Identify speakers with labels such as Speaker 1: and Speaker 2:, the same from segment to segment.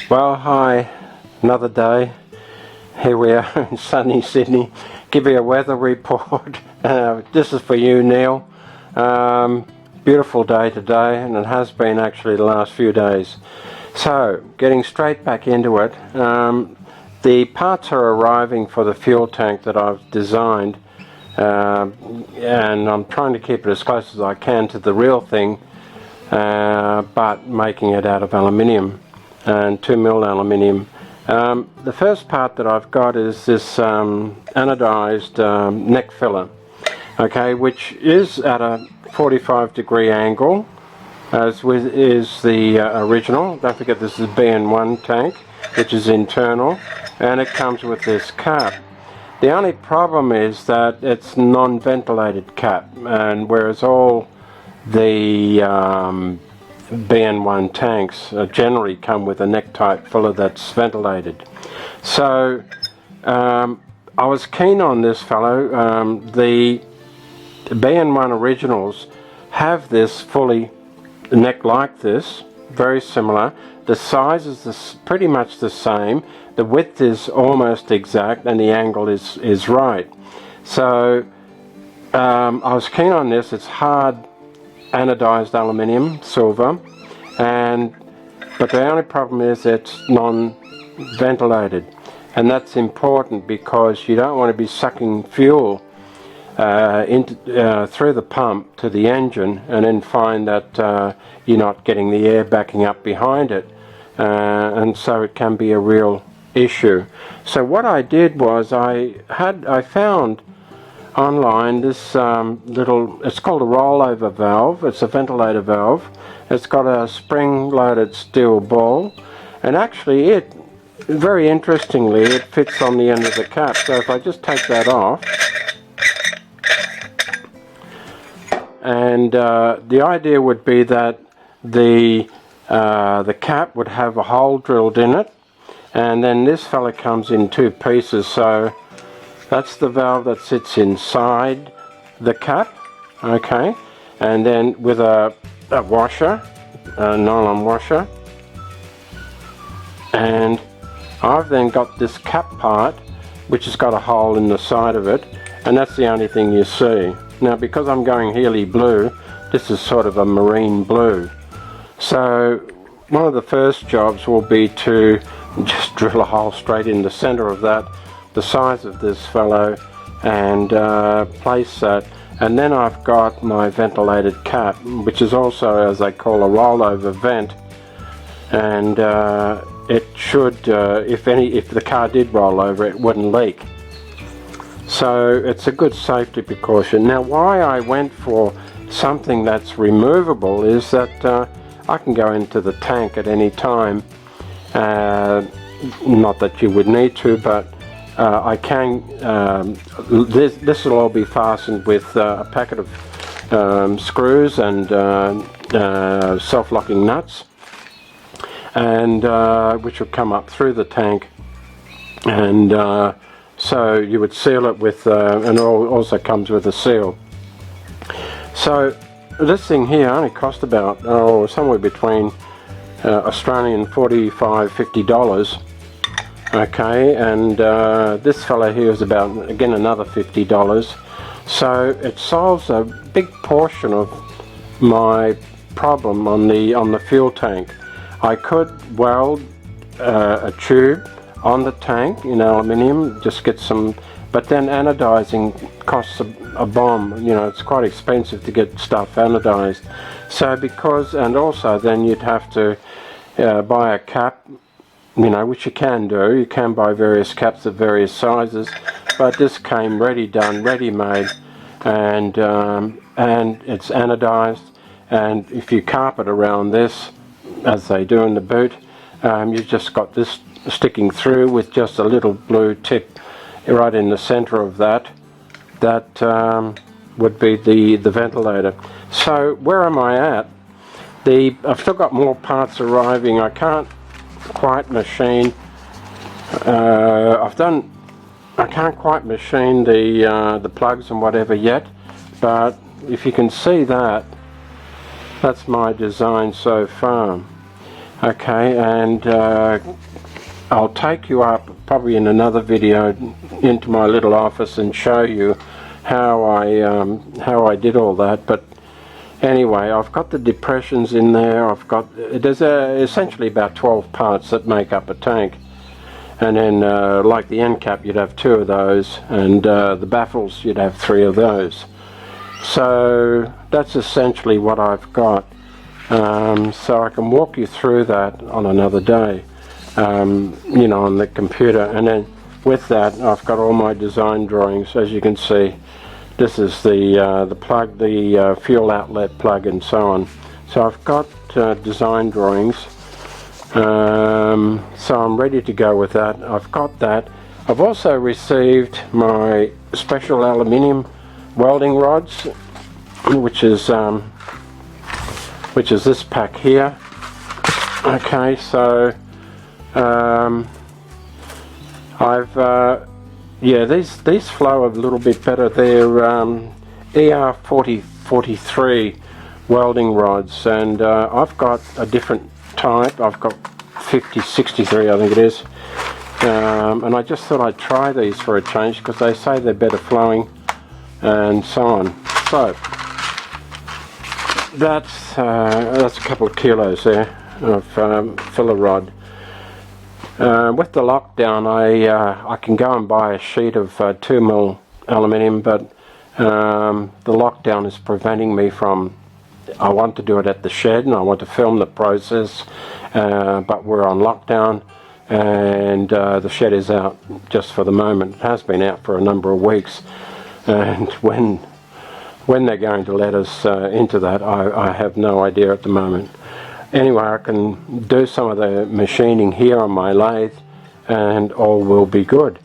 Speaker 1: Well, hi, another day. Here we are in sunny Sydney. Give you a weather report. This is for you, Neil. Beautiful day today, and it has been actually the last few days. So, getting straight back into it, the parts are arriving for the fuel tank that I've designed, and I'm trying to keep it as close as I can to the real thing, but making it out of aluminium, and 2mm aluminium. The first part that I've got is this anodized neck filler, okay, which is at a 45-degree angle, as is the original. Don't forget this is a BN1 tank, which is internal, and it comes with this cap. The only problem is that it's non-ventilated cap, and whereas all the BN1 tanks generally come with a neck type filler that's ventilated. So I was keen on this fellow. The BN1 originals have this fully neck like this, very similar. The size is pretty much the same. The width is almost exact, and the angle is right. So I was keen on this. It's hard anodized aluminium, silver, but the only problem is it's non-ventilated, and that's important because you don't want to be sucking fuel through the pump to the engine and then find that you're not getting the air backing up behind it, and so it can be a real issue. So what I did was I found online this it's called a rollover valve. It's a ventilator valve. It's got a spring-loaded steel ball, and actually it, very interestingly, it fits on the end of the cap. So if I just take that off, and the idea would be that the cap would have a hole drilled in it, and then this fella comes in two pieces. So that's the valve that sits inside the cap, okay, and then with a washer, a nylon washer, and I've then got this cap part which has got a hole in the side of it, and that's the only thing you see. Now, because I'm going Healey blue, this is sort of a marine blue. So one of the first jobs will be to just drill a hole straight in the center of that, the size of this fellow, and place that. And then I've got my ventilated cap, which is also, as they call, a rollover vent, and it should, if the car did roll over, it wouldn't leak. So it's a good safety precaution. Now, why I went for something that's removable is that I can go into the tank at any time. Not that you would need to, but I can. This will all be fastened with a packet of screws and self-locking nuts, and which will come up through the tank, and so you would seal it with, and it also comes with a seal. So this thing here only cost about somewhere between Australian $45–50. Okay, and this fellow here is about, again, another $50. So it solves a big portion of my problem on the fuel tank. I could weld a tube on the tank in aluminium, just get some, but then anodizing costs a bomb. You know, it's quite expensive to get stuff anodized. So and also then you'd have to buy a cap, you know, which you can do. You can buy various caps of various sizes, but this came ready done, ready made, and it's anodized. And if you carpet around this, as they do in the boot, you've just got this sticking through with just a little blue tip right in the center of that. That would be the ventilator. So where am I at? I've still got more parts arriving. I can't quite machine. I can't quite machine the plugs and whatever yet, but if you can see that, that's my design so far. Okay, and I'll take you up probably in another video into my little office and show you how I did all that. But anyway, I've got the depressions in there. There's essentially about 12 parts that make up a tank, and then like the end cap, you'd have 2 of those, and the baffles, you'd have 3 of those. So that's essentially what I've got. So I can walk you through that on another day, you know, on the computer. And then with that, I've got all my design drawings. As you can see, this is the plug, the fuel outlet plug, and so on. So I've got design drawings. So I'm ready to go with that. I've got that. I've also received my special aluminium welding rods, which is this pack here. Okay, so yeah, these flow a little bit better. They're AH38 welding rods, and I've got a different type. I've got 5063, I think it is, and I just thought I'd try these for a change because they say they're better flowing and so on. So that's a couple of kilos there of filler rod. With the lockdown, I can go and buy a sheet of 2mm aluminium, but the lockdown is preventing me from. I want to do it at the shed and I want to film the process, but we're on lockdown, and the shed is out just for the moment. It has been out for a number of weeks, and when they're going to let us into that, I have no idea at the moment. Anyway, I can do some of the machining here on my lathe and all will be good.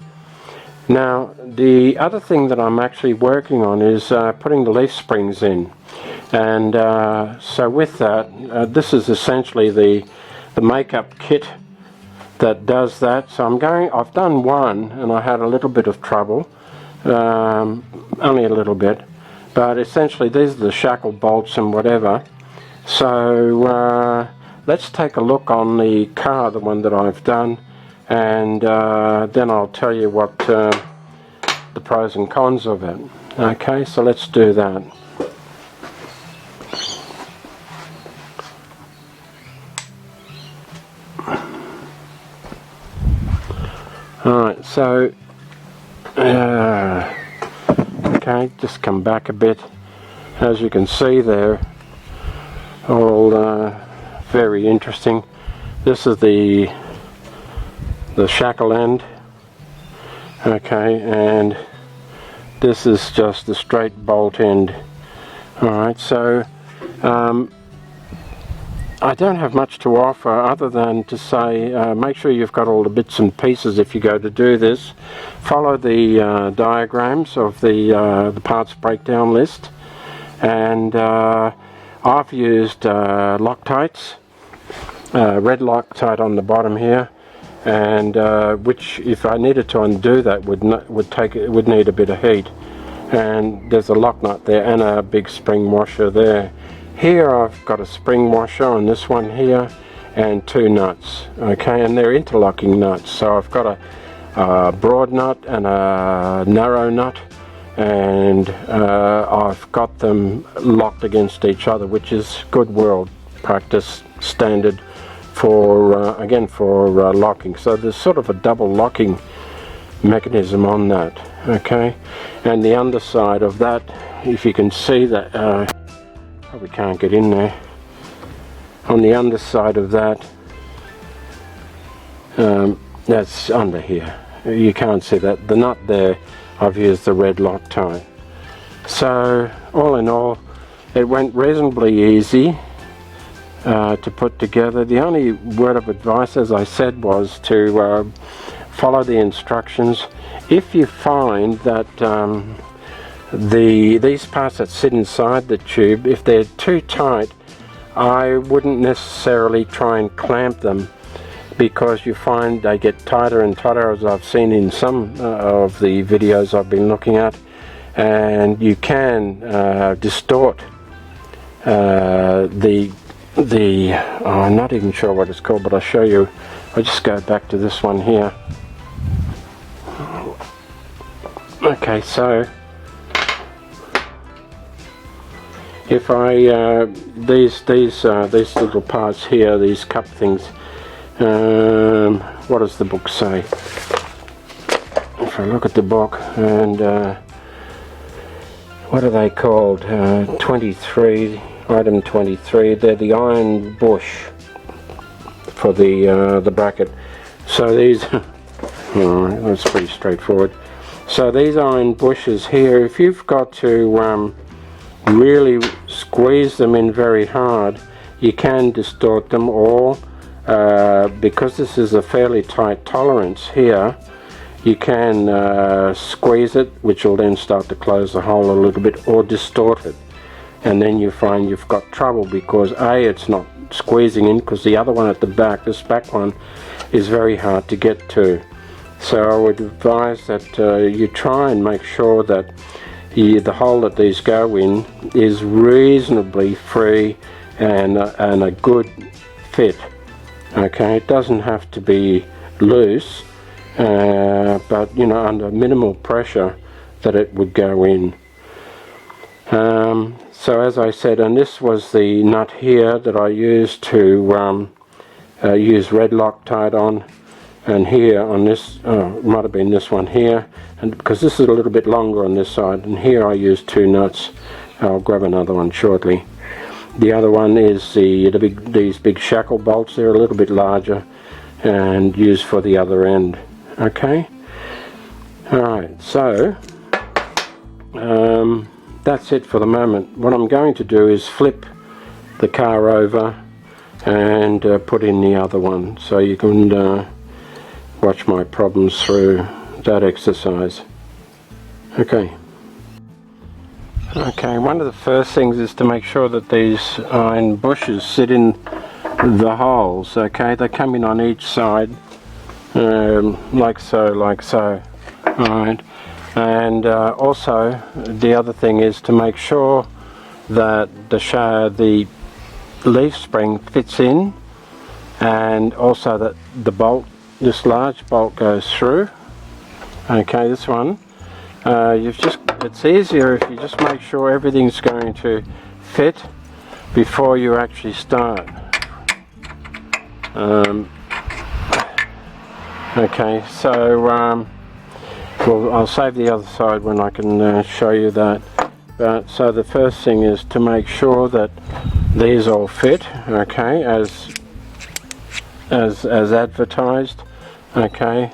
Speaker 1: Now, the other thing that I'm actually working on is putting the leaf springs in. And so with that, this is essentially the makeup kit that does that. So I've done one and I had a little bit of trouble, only a little bit, but essentially these are the shackle bolts and whatever. So let's take a look on the car, the one that I've done, and then I'll tell you what the pros and cons of it. Okay, so let's do that. Alright, so okay, just come back a bit. As you can see there, all very interesting. This is the shackle end, okay, and this is just the straight bolt end. Alright, so I don't have much to offer other than to say make sure you've got all the bits and pieces if you go to do this. Follow the diagrams of the parts breakdown list, and I've used Loctites, red Loctite on the bottom here, and which, if I needed to undo that, would need a bit of heat. And there's a lock nut there and a big spring washer there. Here I've got a spring washer on this one here and 2 nuts, okay, and they're interlocking nuts. So I've got a broad nut and a narrow nut, and I've got them locked against each other, which is good world practice standard for again for locking. So there's sort of a double locking mechanism on that, okay. And the underside of that, if you can see that, probably can't get in there, on the underside of that, that's under here, you can't see that, the nut there, I've used the red Loctite. So all in all, it went reasonably easy to put together. The only word of advice, as I said, was to follow the instructions. If you find that these parts that sit inside the tube, if they're too tight, I wouldn't necessarily try and clamp them, because you find they get tighter and tighter, as I've seen in some of the videos I've been looking at, and you can distort the I'm not even sure what it's called, but I'll show you. I'll just go back to this one here. Okay, so if I these little parts here, these cup things, what does the book say? If I look at the book, and what are they called? 23, item 23. They're the iron bush for the bracket. So these, that's pretty straightforward. So these iron bushes here, if you've got to really squeeze them in very hard, you can distort them, or because this is a fairly tight tolerance here, you can squeeze it, which will then start to close the hole a little bit, or distort it, and then you find you've got trouble because it's not squeezing in, because the other one at the back, this back one, is very hard to get to. So I would advise that you try and make sure that the hole that these go in is reasonably free and a good fit. Okay, it doesn't have to be loose, but you know, under minimal pressure that it would go in. So as I said, and this was the nut here that I used to use red Loctite on, and here on this, might have been this one here, and because this is a little bit longer on this side, and here I used 2 nuts. I'll grab another one shortly. The other one is these big shackle bolts. They're a little bit larger and used for the other end. Okay, alright, so that's it for the moment. What I'm going to do is flip the car over and put in the other one, so you can watch my problems through that exercise. Okay, one of the first things is to make sure that these iron bushes sit in the holes. Okay, they come in on each side, like so. Alright, and also the other thing is to make sure that the leaf spring fits in, and also that the bolt, this large bolt, goes through. Okay, this one, it's easier if you just make sure everything's going to fit before you actually start. Okay, so well, I'll save the other side when I can show you that. But so the first thing is to make sure that these all fit, okay, as advertised. Okay,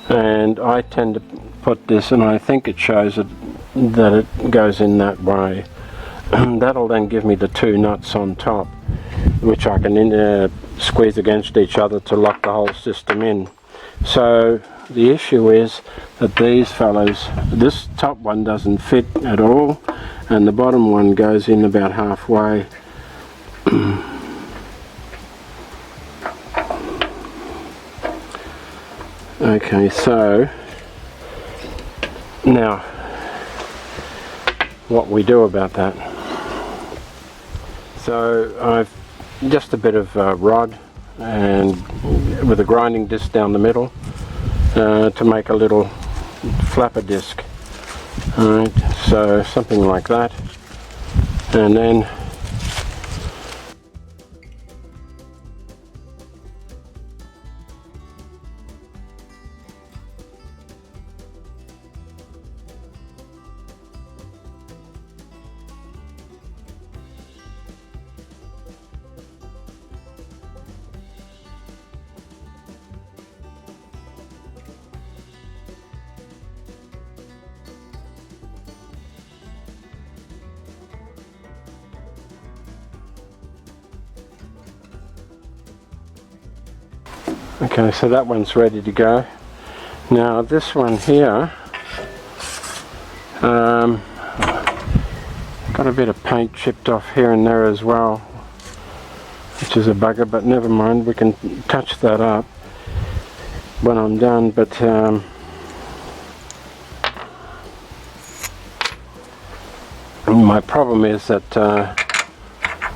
Speaker 1: and I tend to put this, and I think it shows that it goes in that way. That'll then give me the 2 nuts on top, which I can squeeze against each other to lock the whole system in. So the issue is that these fellows, this top one doesn't fit at all, and the bottom one goes in about halfway. Okay, so now what we do about that. So I've just a bit of rod and with a grinding disc down the middle to make a little flapper disc. Alright, so something like that, and then okay, so that one's ready to go. Now this one here, got a bit of paint chipped off here and there as well, which is a bugger, but never mind, we can touch that up when I'm done. But my problem is that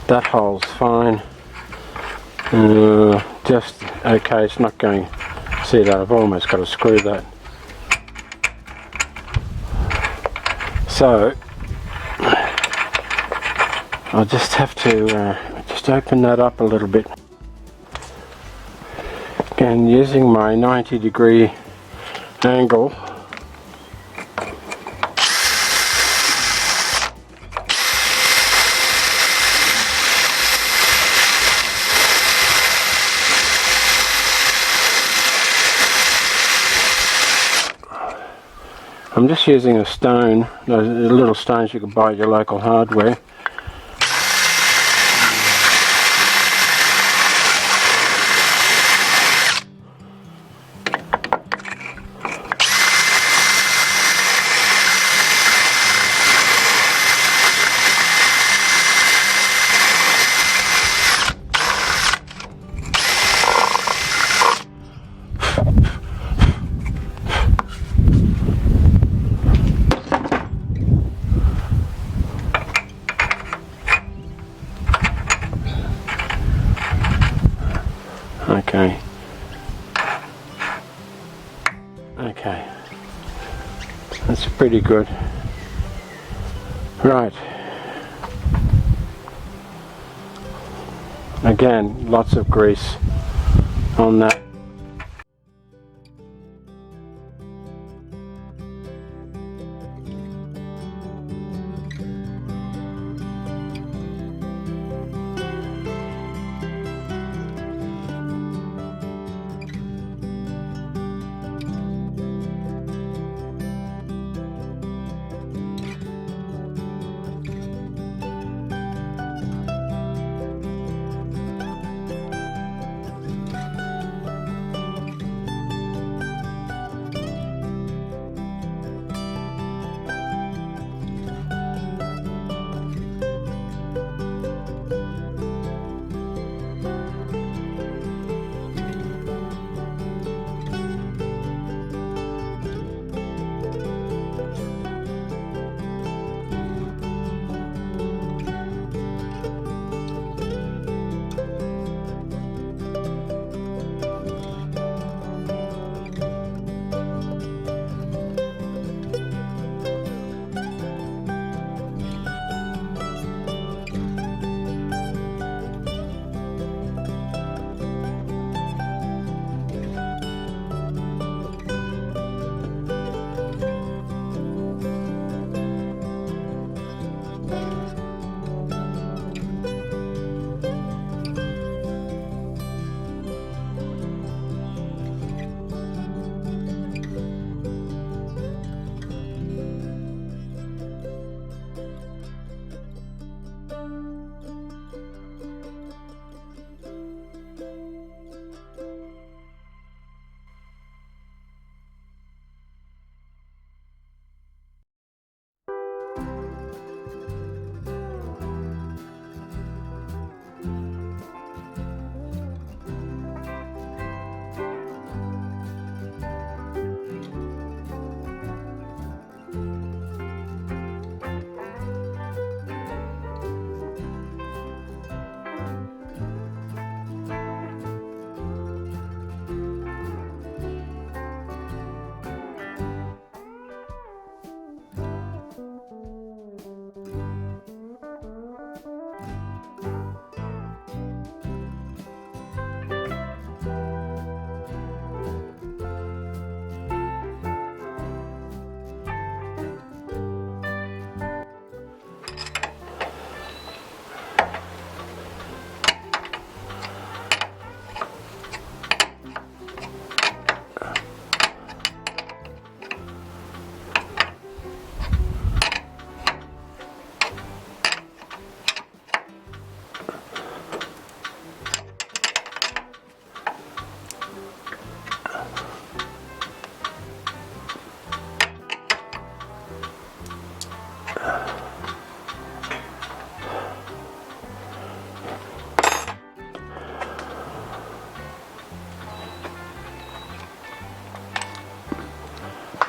Speaker 1: that hole's fine. Just okay, it's not going. See that, I've almost got to screw that. So I'll just have to just open that up a little bit. Again, using my 90-degree angle. I'm just using a stone, those little stones you can buy at your local hardware. Okay. Okay. That's pretty good. Right. Again, lots of grease on that.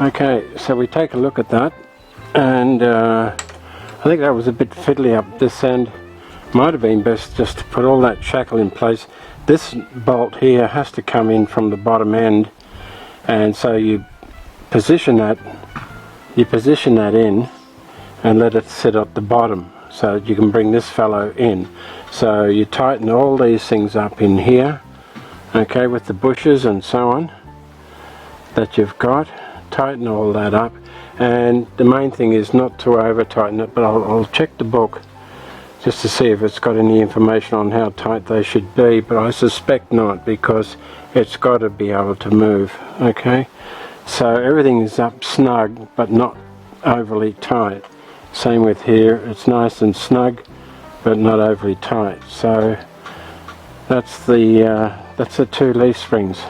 Speaker 1: Okay, so we take a look at that, and I think that was a bit fiddly up this end. Might have been best just to put all that shackle in place. this bolt here has to come in from the bottom end, and so you position that in and let it sit at the bottom so that you can bring this fellow in. So you tighten all these things up in here, okay, with the bushes and so on that you've got. Tighten all that up, and the main thing is not to over tighten it, but I'll check the book just to see if it's got any information on how tight they should be, but I suspect not, because it's got to be able to move. Okay, so everything is up snug but not overly tight. Same with here, it's nice and snug but not overly tight. So that's the two leaf springs,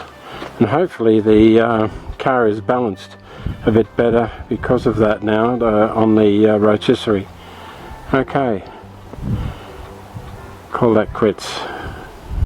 Speaker 1: and hopefully the car is balanced a bit better because of that now on the rotisserie. Okay, call that quits.